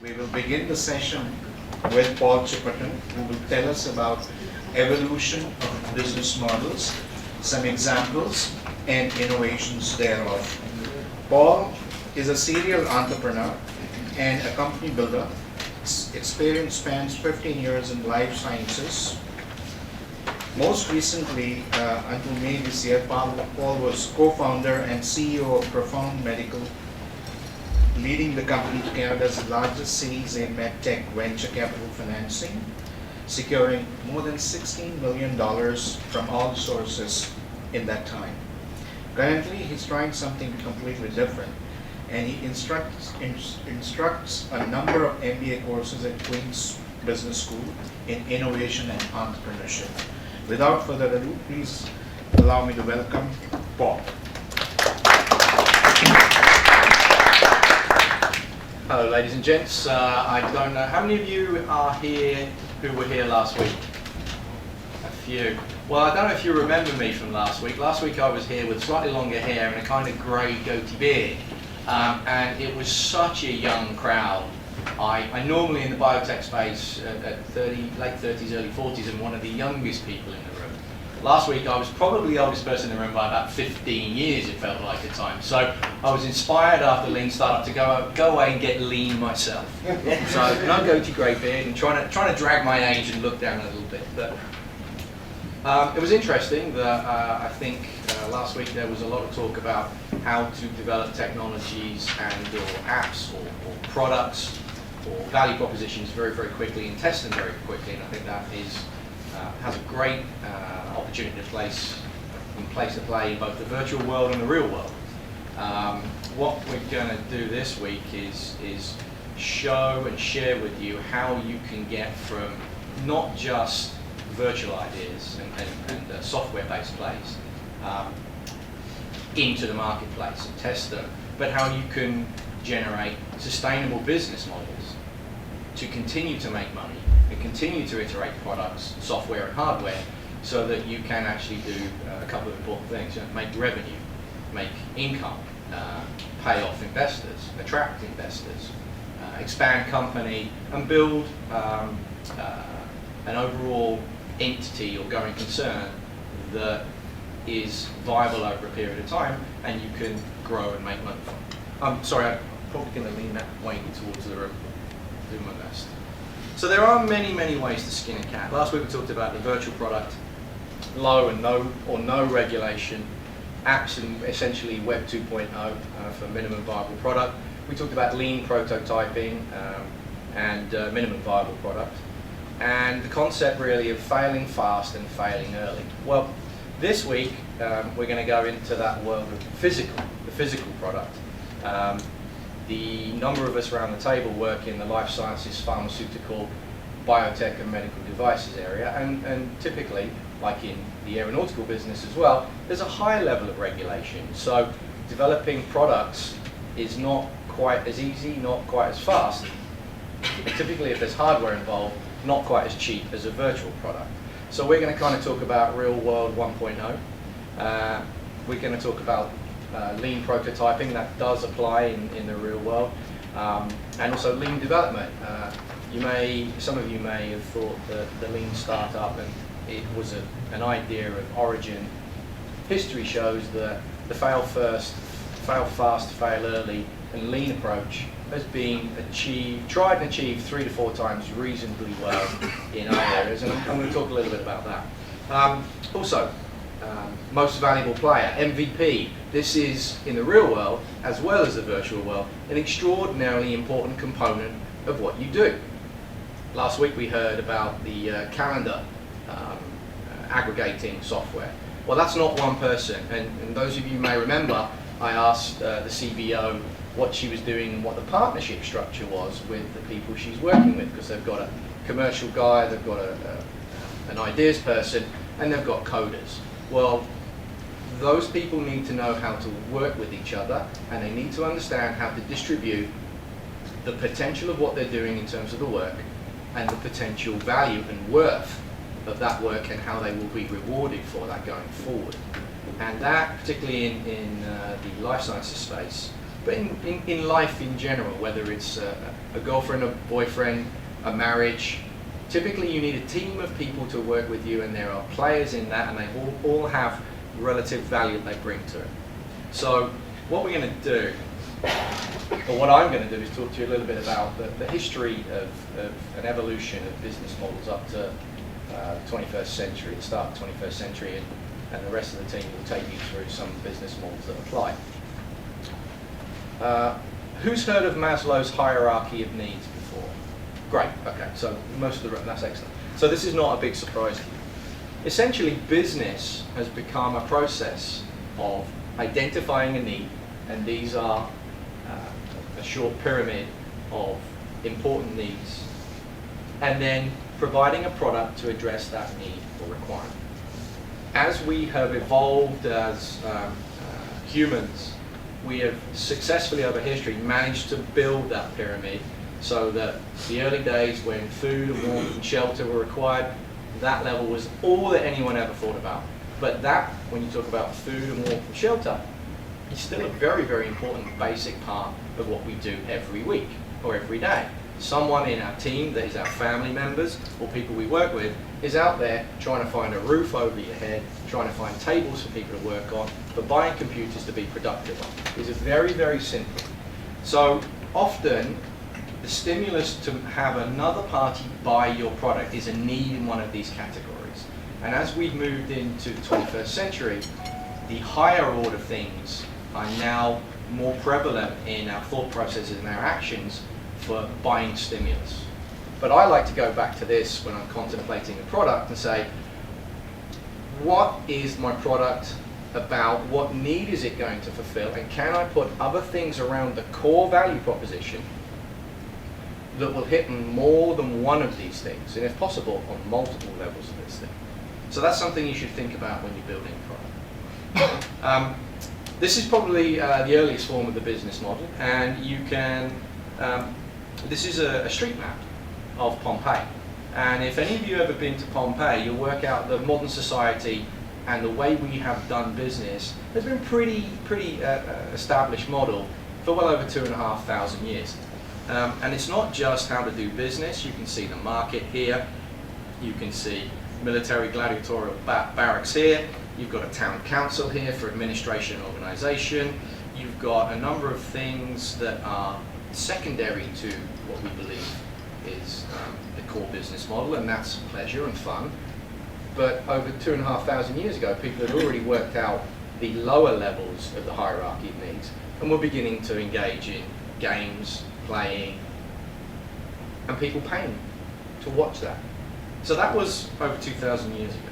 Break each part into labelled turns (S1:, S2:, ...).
S1: We will begin the session with Paul Chipperton, who will tell us about evolution of business models, some examples and innovations thereof. Paul is a serial entrepreneur and a company builder. His experience spans 15 years in life sciences. Most recently, until May this year, Paul was co-founder and CEO of Profound Medical, leading the company to Canada's largest Series A medtech venture capital financing, securing more than $16 million from all sources in that time. Currently, he's trying something completely different, and he instructs a number of MBA courses at Queen's Business School in innovation and entrepreneurship. Without further ado, please allow me to welcome Paul.
S2: Hello, ladies and gents. I don't know, how many of you are here who were here last week? A few. Well, I don't know if you remember me from last week. Last week I was here with slightly longer hair and a kind of grey goatee beard. And it was such a young crowd. I'm normally in the biotech space at late 30s, early 40s, and one of the youngest people in the room. Last week I was probably the oldest person in the room by about 15 years, it felt like at times. So I was inspired after Lean startup to go away and get lean myself. So no goatee grey beard and trying to drag my age and look down a little bit. But it was interesting that I think last week there was a lot of talk about how to develop technologies and or apps or products or value propositions very, very quickly and test them very quickly. And I think that has a great opportunity to place to play in both the virtual world and the real world. What we're going to do this week is show and share with you how you can get from not just virtual ideas and software-based plays into the marketplace and test them, but how you can generate sustainable business models to continue to make money and continue to iterate products, software and hardware, so that you can actually do a couple of important things. Make revenue, make income, pay off investors, attract investors, expand company, and build an overall entity or going concern that is viable over a period of time and you can grow and make money from. I'm sorry, I'm probably going to lean that way towards the room. Do my best. So there are many, many ways to skin a cat. Last week we talked about the virtual product, low and no regulation, apps and essentially Web 2.0 for minimum viable product. We talked about lean prototyping and minimum viable product, and the concept really of failing fast and failing early. Well, this week we're going to go into that world of the physical product. The number of us around the table work in the life sciences, pharmaceutical, biotech and medical devices area, and typically, like in the aeronautical business as well, there's a high level of regulation. So developing products is not quite as easy, not quite as fast, and typically if there's hardware involved, not quite as cheap as a virtual product. So we're going to kind of talk about real world 1.0. We're going to talk about lean prototyping, that does apply in the real world, and also lean development. Some of you may have thought that the lean startup, and it was an idea of origin. History shows that the fail fast, fail early, and lean approach has been tried and achieved 3 to 4 times reasonably well in other areas, and I'm going to talk a little bit about that. Also, most valuable player, MVP. This is, in the real world, as well as the virtual world, an extraordinarily important component of what you do. Last week we heard about the calendar aggregating software. Well, that's not one person, and those of you may remember, I asked the CBO what she was doing and what the partnership structure was with the people she's working with, because they've got a commercial guy, they've got an ideas person, and they've got coders. Well, those people need to know how to work with each other, and they need to understand how to distribute the potential of what they're doing in terms of the work and the potential value and worth of that work and how they will be rewarded for that going forward. And that, particularly in the life sciences space, But in life in general, whether it's a girlfriend, a boyfriend, a marriage, typically you need a team of people to work with you, and there are players in that, and they all have relative value that they bring to it. So what we're going to do, or what I'm going to do, is talk to you a little bit about the history of an evolution of business models up to the 21st century, the start of the 21st century, and the rest of the team will take you through some business models that apply. Who's heard of Maslow's hierarchy of needs before? Great, okay, so most of that's excellent. So this is not a big surprise to you. Essentially, business has become a process of identifying a need, and these are a short pyramid of important needs, and then providing a product to address that need or requirement. As we have evolved as humans, we have successfully over history managed to build that pyramid so that the early days when food and warmth and shelter were required, that level was all that anyone ever thought about. But that, when you talk about food and warmth and shelter, is still a very, very important basic part of what we do every week or every day. Someone in our team, that is our family members or people we work with, is out there trying to find a roof over your head, trying to find tables for people to work on, but buying computers to be productive on. These are very, very simple. So often, the stimulus to have another party buy your product is a need in one of these categories. And as we've moved into the 21st century, the higher order things are now more prevalent in our thought processes and our actions for buying stimulus. But I like to go back to this when I'm contemplating a product and say, what is my product about? What need is it going to fulfill? And can I put other things around the core value proposition that will hit more than one of these things, and if possible, on multiple levels of this thing? So that's something you should think about when you're building a product. This is probably the earliest form of the business model, and you can, this is a street map of Pompeii. And if any of you have ever been to Pompeii, you'll work out that modern society and the way we have done business has been pretty established model for well over 2,500 years. And it's not just how to do business. You can see the market here. You can see military gladiatorial barracks here. You've got a town council here for administration and organisation. You've got a number of things that are secondary to what we believe is the core business model, and that's pleasure and fun. But over 2,500 years ago, people had already worked out the lower levels of the hierarchy of needs, and were beginning to engage in games, playing, and people paying to watch that. So that was over 2,000 years ago.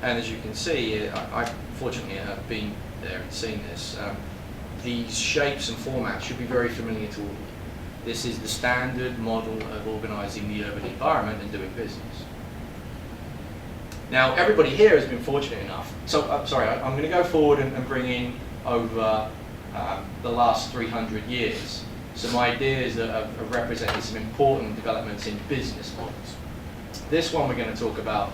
S2: And as you can see, I fortunately have been there and seen this. These shapes and formats should be very familiar to all of you. This is the standard model of organising the urban environment and doing business. Now, everybody here has been fortunate enough. So, I'm going to go forward and bring in over the last 300 years some ideas that have represented some important developments in business models. This one we're going to talk about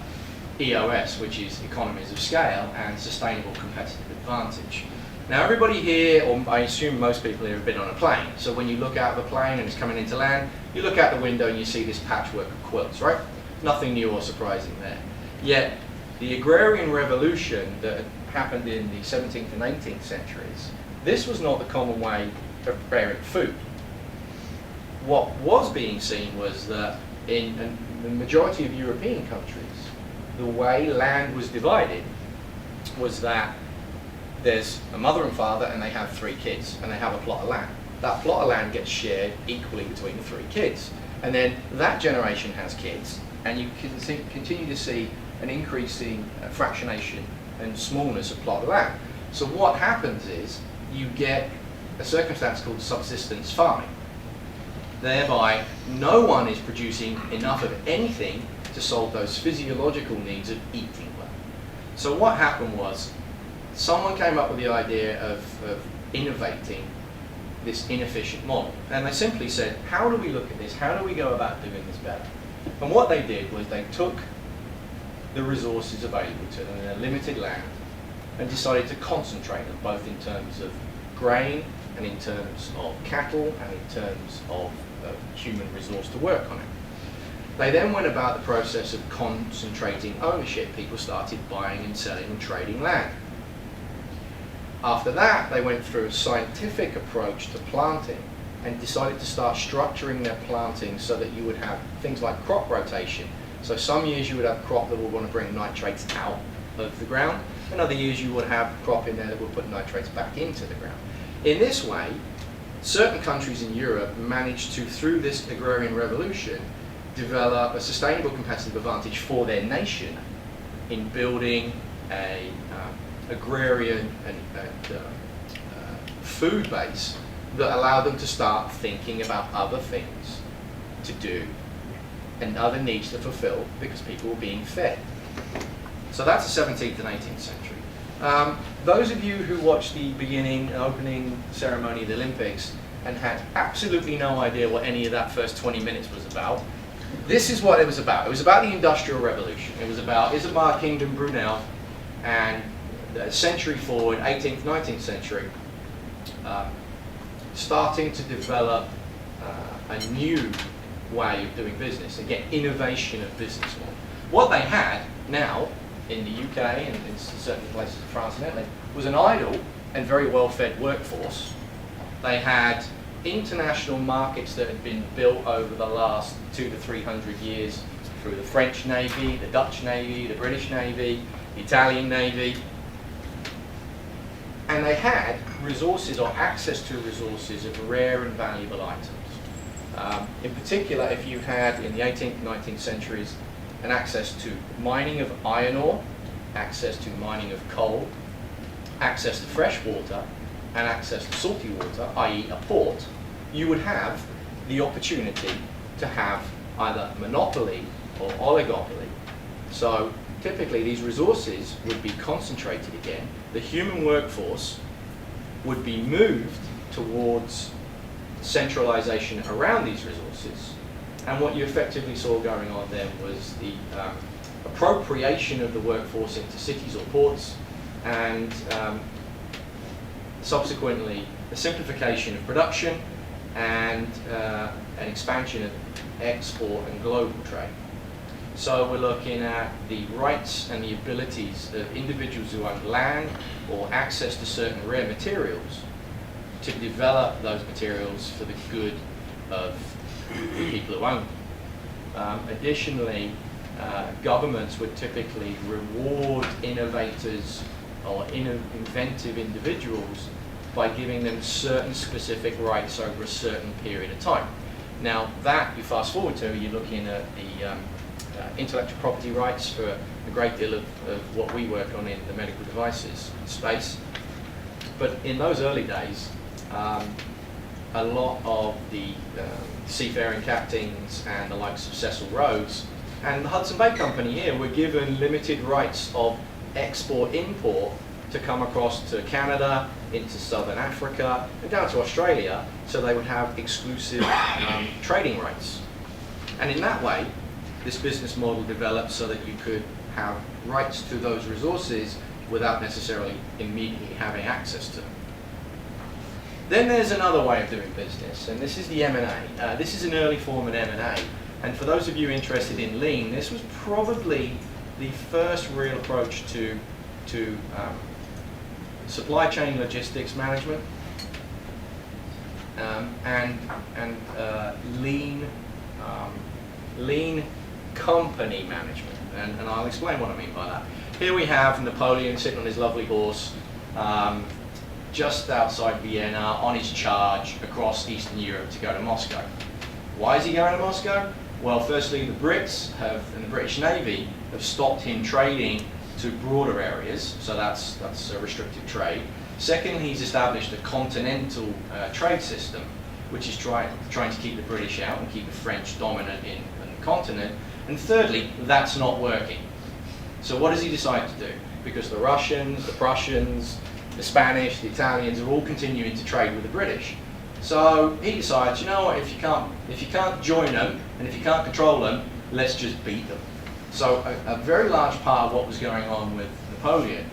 S2: EOS, which is economies of scale and sustainable competitive advantage. Now everybody here, or I assume most people here, have been on a plane. So when you look out of a plane and it's coming into land, you look out the window and you see this patchwork of quilts, right? Nothing new or surprising there. Yet the agrarian revolution that happened in the 17th and 18th centuries, this was not the common way of preparing food. What was being seen was that in the majority of European countries, the way land was divided was that there's a mother and father and they have 3 kids and they have a plot of land. That plot of land gets shared equally between the 3 kids. And then that generation has kids, and you can continue to see an increasing fractionation and smallness of plot of land. So what happens is you get a circumstance called subsistence farming. Thereby, no one is producing enough of anything to solve those physiological needs of eating well. So what happened was, someone came up with the idea of innovating this inefficient model. And they simply said, how do we look at this? How do we go about doing this better? And what they did was they took the resources available to them in a limited land and decided to concentrate them, both in terms of grain and in terms of cattle, and in terms of human resource to work on it. They then went about the process of concentrating ownership. People started buying and selling and trading land. After that, they went through a scientific approach to planting and decided to start structuring their planting so that you would have things like crop rotation. So some years you would have crop that would want to bring nitrates out of the ground, and other years you would have crop in there that would put nitrates back into the ground. In this way, certain countries in Europe managed to, through this agrarian revolution, develop a sustainable competitive advantage for their nation in building a agrarian and food base that allowed them to start thinking about other things to do and other needs to fulfill because people were being fed. So that's the 17th and 18th century. Those of you who watched the beginning, opening ceremony of the Olympics and had absolutely no idea what any of that first 20 minutes was about, this is what it was about. It was about the Industrial Revolution. It was about Isamar Kingdom Brunel, and a century forward, 18th, 19th century, starting to develop a new way of doing business. Again, innovation of business model. What they had now in the UK and in certain places of France and Italy was an idle and very well-fed workforce. They had international markets that had been built over the last 200 to 300 years through the French Navy, the Dutch Navy, the British Navy, the Italian Navy. And they had resources or access to resources of rare and valuable items. In particular, if you had in the 18th and 19th centuries an access to mining of iron ore, access to mining of coal, access to fresh water, and access to salty water, i.e. a port, you would have the opportunity to have either monopoly or oligopoly. So typically these resources would be concentrated again. The human workforce would be moved towards centralization around these resources. And what you effectively saw going on then was the appropriation of the workforce into cities or ports, and subsequently the simplification of production and an expansion of export and global trade. So we're looking at the rights and the abilities of individuals who own land or access to certain rare materials to develop those materials for the good of the people who own them. Additionally, governments would typically reward innovators or inventive individuals by giving them certain specific rights over a certain period of time. Now that you fast forward to, you're looking at the intellectual property rights for a great deal of what we work on in the medical devices space. But in those early days, a lot of the seafaring captains and the likes of Cecil Rhodes and the Hudson Bay Company here were given limited rights of export-import to come across to Canada, into Southern Africa, and down to Australia, so they would have exclusive trading rights. And in that way, this business model developed so that you could have rights to those resources without necessarily immediately having access to them. Then there's another way of doing business, and this is the M&A. This is an early form of M&A, and for those of you interested in lean, this was probably the first real approach to supply chain logistics management and lean company management, and I'll explain what I mean by that. Here we have Napoleon sitting on his lovely horse just outside Vienna on his charge across Eastern Europe to go to Moscow. Why is he going to Moscow? Well, firstly, the Brits and the British Navy have stopped him trading to broader areas, so that's a restricted trade. Second, he's established a continental trade system, which is trying to keep the British out and keep the French dominant in the continent. And thirdly, that's not working. So what does he decide to do? Because the Russians, the Prussians, the Spanish, the Italians are all continuing to trade with the British. So he decides, you know what, if you can't join them and if you can't control them, let's just beat them. So a very large part of what was going on with Napoleon,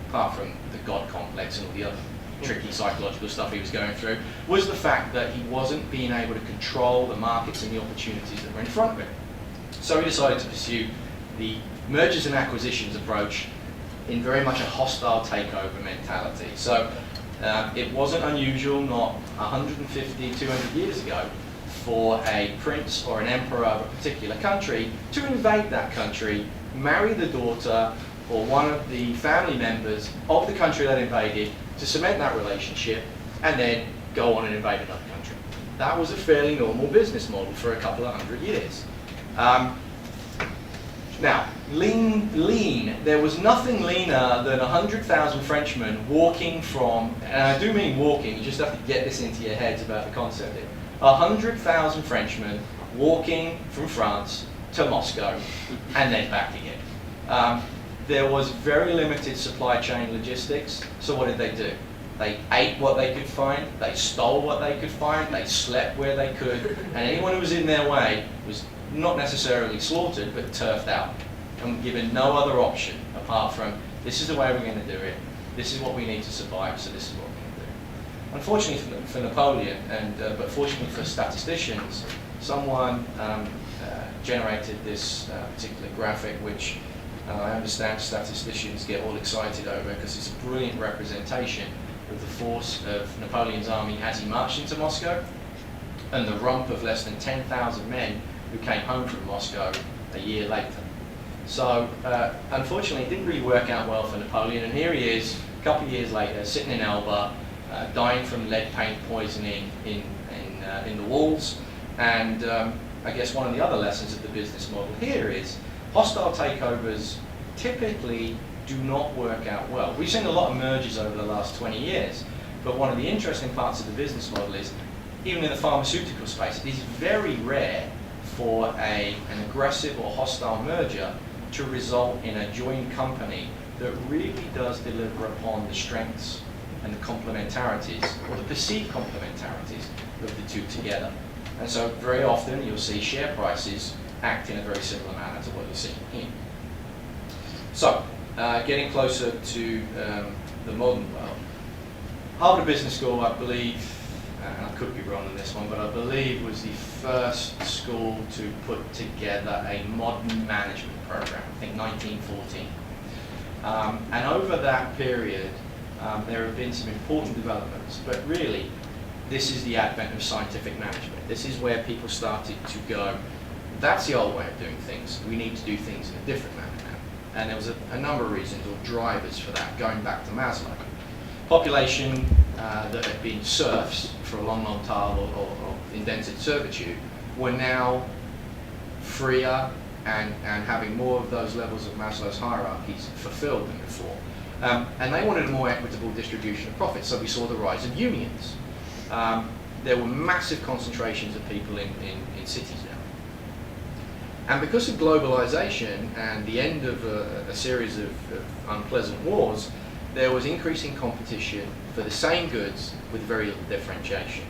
S2: apart from the God complex and all the other tricky psychological stuff he was going through, was the fact that he wasn't being able to control the markets and the opportunities that were in front of him. So he decided to pursue the mergers and acquisitions approach in very much a hostile takeover mentality. So it wasn't unusual, not 150, 200 years ago, for a prince or an emperor of a particular country to invade that country, marry the daughter or one of the family members of the country that invaded to cement that relationship, and then go on and invade another country. That was a fairly normal business model for a couple of hundred years. Now, lean, there was nothing leaner than 100,000 Frenchmen walking from, and I do mean walking, you just have to get this into your heads about the concept here. 100,000 Frenchmen walking from France to Moscow and then back again. There was very limited supply chain logistics, so what did they do? They ate what they could find, they stole what they could find, they slept where they could, and anyone who was in their way was not necessarily slaughtered, but turfed out and given no other option apart from, this is the way we're going to do it, this is what we need to survive, so this is what we're going to do. Unfortunately for Napoleon, but fortunately for statisticians, someone generated this particular graphic, which I understand statisticians get all excited over because it's a brilliant representation of the force of Napoleon's army as he marched into Moscow, and the rump of less than 10,000 men who came home from Moscow a year later. So unfortunately it didn't really work out well for Napoleon, and here he is a couple of years later sitting in Elba, dying from lead paint poisoning in the walls. And I guess one of the other lessons of the business model here is hostile takeovers typically do not work out well. We've seen a lot of mergers over the last 20 years, but one of the interesting parts of the business model is, even in the pharmaceutical space, it is very rare for an aggressive or hostile merger to result in a joint company that really does deliver upon the strengths and the complementarities, or the perceived complementarities of the two together. And so very often you'll see share prices act in a very similar manner to what you're seeing here. So, getting closer to the modern world, Harvard Business School, I believe, and I could be wrong on this one, but I believe was the first school to put together a modern management program, I think 1914. And over that period, there have been some important developments, but really, this is the advent of scientific management. This is where people started to go, that's the old way of doing things. We need to do things in a different manner now. And there was a number of reasons or drivers for that, going back to Maslow. Population that had been serfs for a long, long time, or indentured servitude, were now freer and having more of those levels of Maslow's hierarchies fulfilled than before. And they wanted a more equitable distribution of profits, so we saw the rise of unions. There were massive concentrations of people in cities now. And because of globalization and the end of a series of unpleasant wars, there was increasing competition for the same goods with very little differentiation.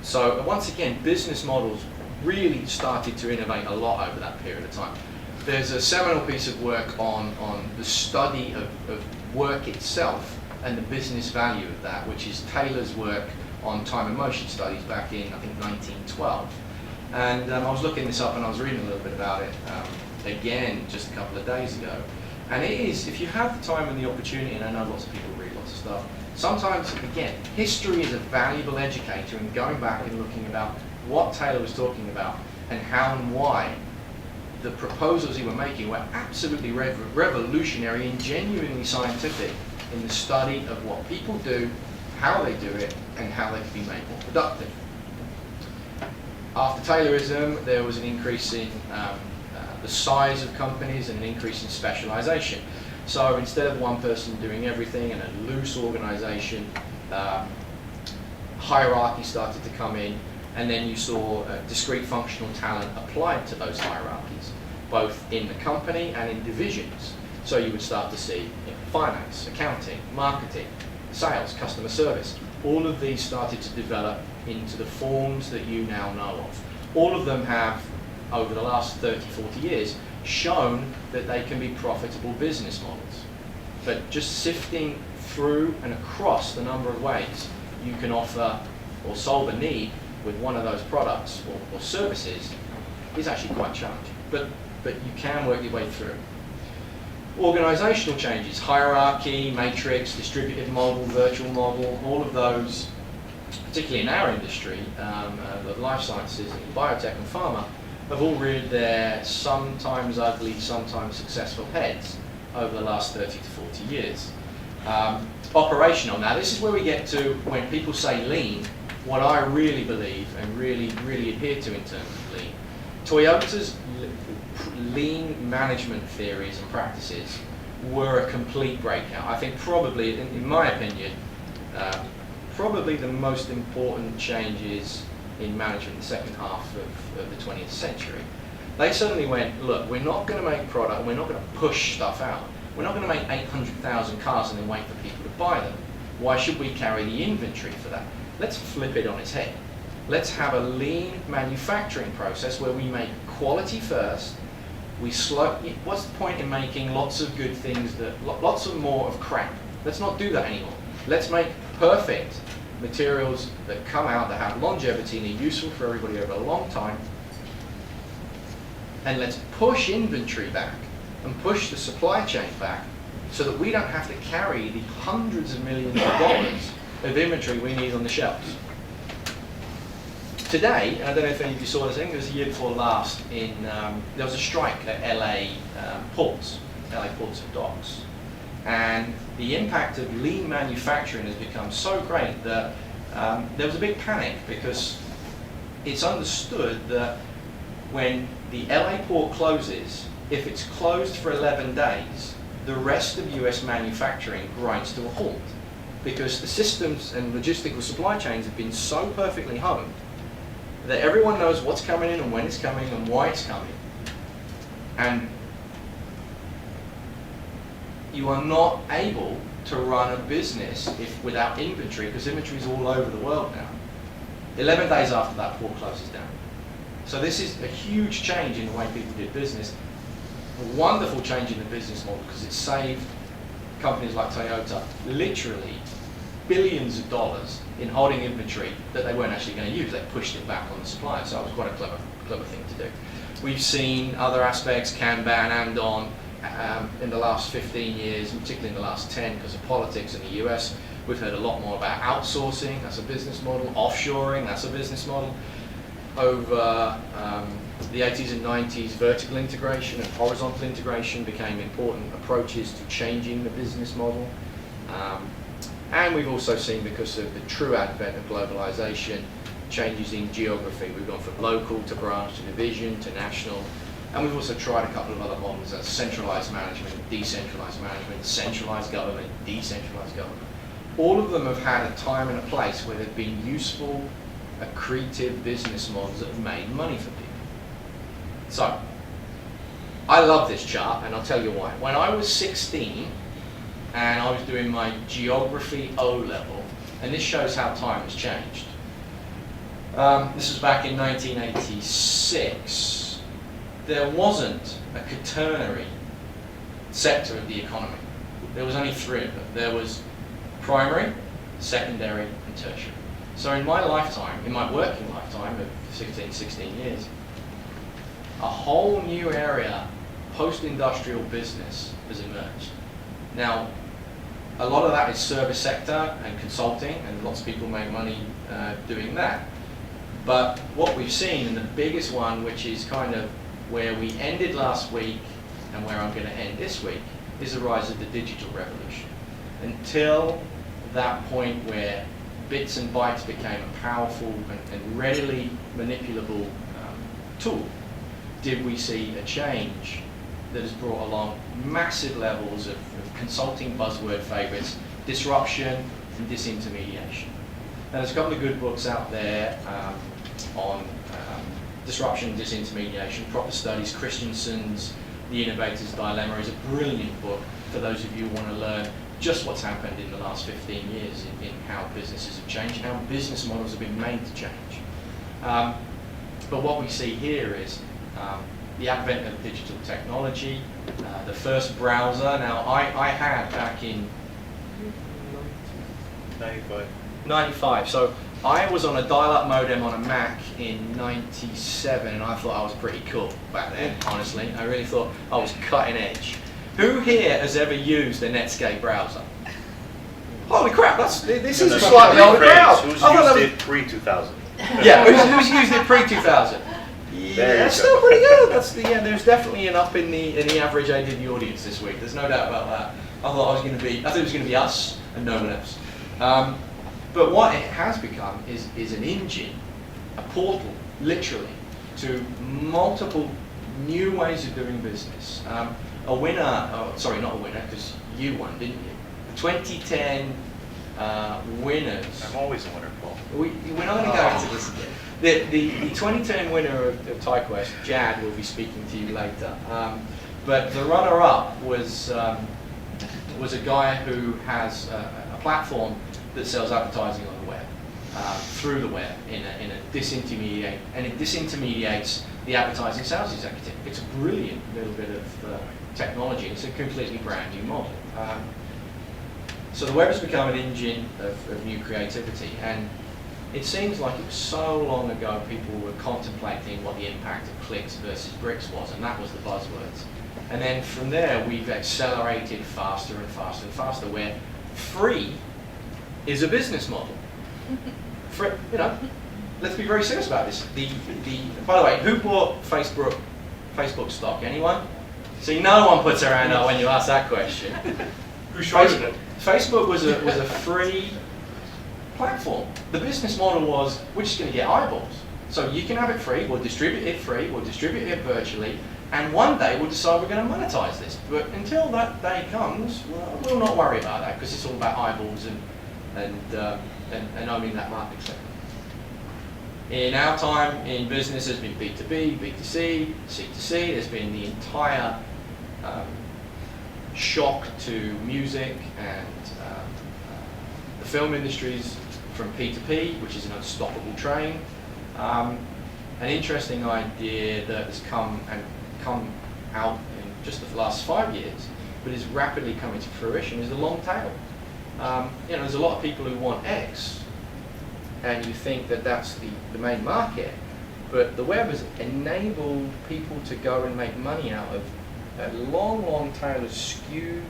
S2: So once again, business models really started to innovate a lot over that period of time. There's a seminal piece of work on the study of work itself and the business value of that, which is Taylor's work on time and motion studies back in, I think, 1912. And I was looking this up and I was reading a little bit about it again just a couple of days ago. And it is, if you have the time and the opportunity, and I know lots of people read lots of stuff, sometimes, again, history is a valuable educator in going back and looking about what Taylor was talking about and how and why the proposals he was making were absolutely revolutionary and genuinely scientific in the study of what people do, how they do it, and how they can be made more productive. After Taylorism, there was an increase in the size of companies and an increase in specialization. So instead of one person doing everything in a loose organization, hierarchy started to come in, and then you saw discrete functional talent applied to those hierarchies, both in the company and in divisions. So you would start to see finance, accounting, marketing, sales, customer service. All of these started to develop into the forms that you now know of. All of them have, over the last 30, 40 years, shown that they can be profitable business models. But just sifting through and across the number of ways you can offer or solve a need with one of those products or services is actually quite challenging. But you can work your way through. Organizational changes, hierarchy, matrix, distributed model, virtual model, all of those, particularly in our industry, the life sciences, biotech and pharma, have all reared their sometimes ugly, sometimes successful heads over the last 30 to 40 years. Operational, now this is where we get to when people say lean, what I really believe and really adhere to in terms of lean. Toyota's lean management theories and practices were a complete breakout. I think probably, in my opinion, probably the most important changes in management in the second half of the 20th century. They suddenly went, look, we're not going to make product, we're not going to push stuff out. We're not going to make 800,000 cars and then wait for people to buy them. Why should we carry the inventory for that? Let's flip it on its head. Let's have a lean manufacturing process where we make quality first. What's the point in making lots of good things, lots of more of crap? Let's not do that anymore. Let's make perfect materials that come out, that have longevity and are useful for everybody over a long time. And let's push inventory back and push the supply chain back so that we don't have to carry the hundreds of millions of dollars of inventory we need on the shelves. Today, and I don't know if any of you saw this, I think it was the year before last, there was a strike at LA ports and docks. And the impact of lean manufacturing has become so great that there was a big panic, because it's understood that when the LA port closes, if it's closed for 11 days, the rest of US manufacturing grinds to a halt, because the systems and logistical supply chains have been so perfectly honed that everyone knows what's coming in and when it's coming and why it's coming. And you are not able to run a business without inventory, because inventory is all over the world now. 11 days after that, port closes down. So this is a huge change in the way people did business. A wonderful change in the business model, because it saved companies like Toyota literally billions of dollars in holding inventory that they weren't actually going to use. They pushed it back on the supplier, so it was quite a clever thing to do. We've seen other aspects, Kanban, Andon, in the last 15 years, and particularly in the last 10, because of politics in the US. We've heard a lot more about outsourcing, that's a business model, offshoring, that's a business model. Over the 80s and 90s, vertical integration and horizontal integration became important approaches to changing the business model. And we've also seen, because of the true advent of globalization, changes in geography. We've gone from local to branch to division to national. And we've also tried a couple of other models, that's centralized management, decentralized management, centralized government, decentralized government. All of them have had a time and a place where they've been useful, accretive business models that have made money for people. So, I love this chart, and I'll tell you why. When I was 16, and I was doing my geography O-level, and this shows how time has changed. This was back in 1986. There wasn't a quaternary sector of the economy. There was only three of them. There was primary, secondary, and tertiary. So in my lifetime, in my working lifetime of 16 years, a whole new area, post-industrial business, has emerged. Now, a lot of that is service sector and consulting, and lots of people make money doing that. But what we've seen, and the biggest one, which is kind of where we ended last week and where I'm going to end this week, is the rise of the digital revolution. Until that point where bits and bytes became a powerful and readily manipulable tool, did we see a change that has brought along massive levels of consulting buzzword favorites, disruption and disintermediation. Now, there's a couple of good books out there on disruption and disintermediation. Proper Studies, Christensen's The Innovator's Dilemma is a brilliant book for those of you who want to learn just what's happened in the last 15 years in how businesses have changed, how business models have been made to change. But what we see here is the advent of digital technology, the first browser. Now, I had back in
S3: 95.
S2: 95. So I was on a dial-up modem on a Mac in 97, and I thought I was pretty cool back then, honestly. I really thought I was cutting edge. Who here has ever used a Netscape browser? Holy crap, this is a slightly older crowd.
S3: Who's used it pre-2000?
S2: Yeah, who's used it pre-2000? Yeah, that's still pretty good. There's definitely an up in the average age of the audience this week. There's no doubt about that. I thought it was going to be us and no one else. But what it has become is an engine, a portal, literally, to multiple new ways of doing business. A winner, sorry, not a winner, because you won, didn't you? The 2010 winners.
S3: I'm always a winner, Paul.
S2: We're not going to go into this again. The 2010 winner of TyQuest, Jad, will be speaking to you later. But the runner-up was a guy who has a platform that sells advertising on the web, through the web, in a disintermediate, and it disintermediates the advertising sales executive. It's a brilliant little bit of technology. It's a completely brand new model. So the web has become an engine of new creativity, and it seems like it was so long ago people were contemplating what the impact of clicks versus bricks was, and that was the buzzwords. And then from there we've accelerated faster and faster and faster, where free is a business model. Free, let's be very serious about this. By the way, who bought Facebook stock? Anyone? See, no one puts their hand up when you ask that question.
S3: Who started it?
S2: Facebook was a free platform. The business model was, we're just going to get eyeballs. So you can have it free, we'll distribute it free, we'll distribute it virtually, and one day we'll decide we're going to monetize this. But until that day comes, we'll not worry about that, because it's all about eyeballs and owning that market segment. In our time in business, there's been B2B, B2C, C2C. There's been the entire shock to music and the film industries from P2P, which is an unstoppable train. An interesting idea that has come out in just the last 5 years, but is rapidly coming to fruition, is the long tail. There's a lot of people who want X, and you think that that's the main market, but the web has enabled people to go and make money out of a long tail of skewed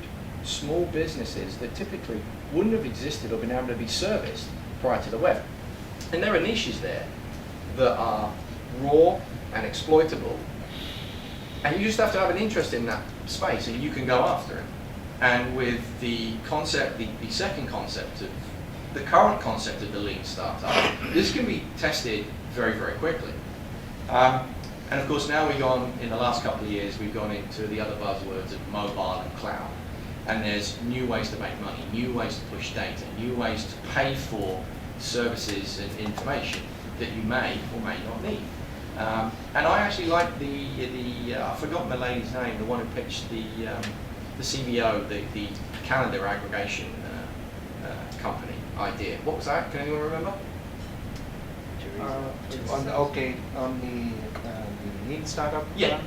S2: small businesses that typically wouldn't have existed or been able to be serviced prior to the web. And there are niches there that are raw and exploitable, and you just have to have an interest in that space and you can go after it. And with the concept, the second concept of the current concept of the lean startup, this can be tested very, very quickly. And of course now in the last couple of years, we've gone into the other buzzwords of mobile and cloud. And there's new ways to make money, new ways to push data, new ways to pay for services and information that you may or may not need. And I actually like I've forgotten the lady's name, the one who pitched the CBO, the calendar aggregation company idea. What was that? Can anyone remember?
S4: On the lean startup.
S2: Yeah.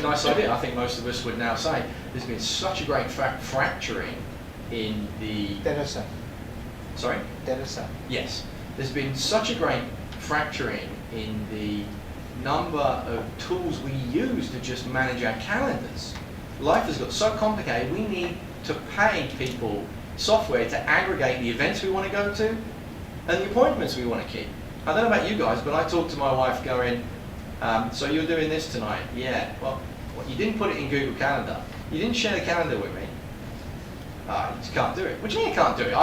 S2: Nice idea. I think most of us would now say there's been such a great fracturing in the
S4: Teresa.
S2: Sorry?
S4: Teresa.
S2: Yes. There's been such a great fracturing in the number of tools we use to just manage our calendars. Life has got so complicated, we need to pay people software to aggregate the events we want to go to and the appointments we want to keep. I don't know about you guys, but I talk to my wife going, so you're doing this tonight? Yeah. Well, you didn't put it in Google Calendar. You didn't share the calendar with me. You just can't do it. What do you mean you can't do it?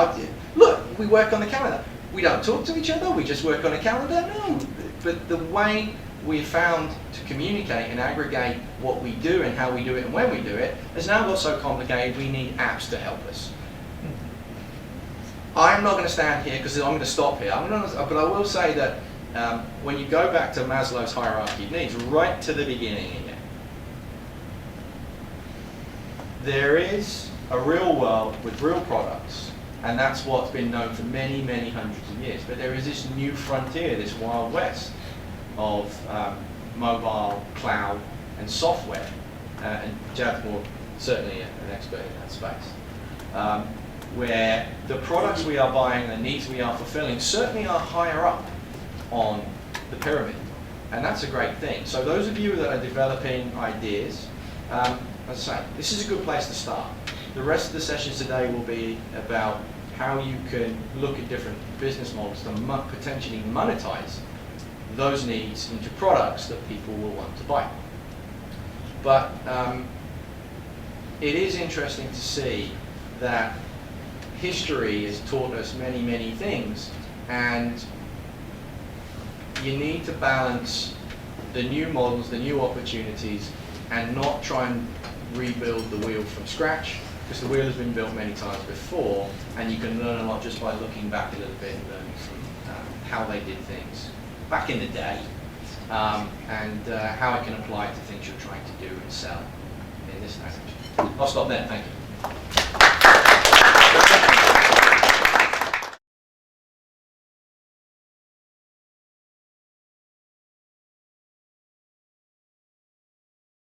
S2: Look, we work on the calendar. We don't talk to each other, we just work on a calendar? No. But the way we found to communicate and aggregate what we do and how we do it and when we do it has now got so complicated we need apps to help us. I'm not going to stand here because I'm going to stop here, but I will say that when you go back to Maslow's hierarchy of needs, right to the beginning again, there is a real world with real products, and that's what's been known for many, many hundreds of years. But there is this new frontier, this Wild West of mobile, cloud, and software. And Jad's more certainly an expert in that space. where the products we are buying, the needs we are fulfilling, certainly are higher up on the pyramid. And that's a great thing. So those of you that are developing ideas, as I say, this is a good place to start. The rest of the sessions today will be about how you can look at different business models to potentially monetize those needs into products that people will want to buy. But it is interesting to see that history has taught us many, many things, and you need to balance the new models, the new opportunities, and not try and rebuild the wheel from scratch, because the wheel has been built many times before, and you can learn a lot just by looking back a little bit and learning from how they did things back in the day, and how it can apply to things you're trying to do and sell in this language. I'll stop there, thank you.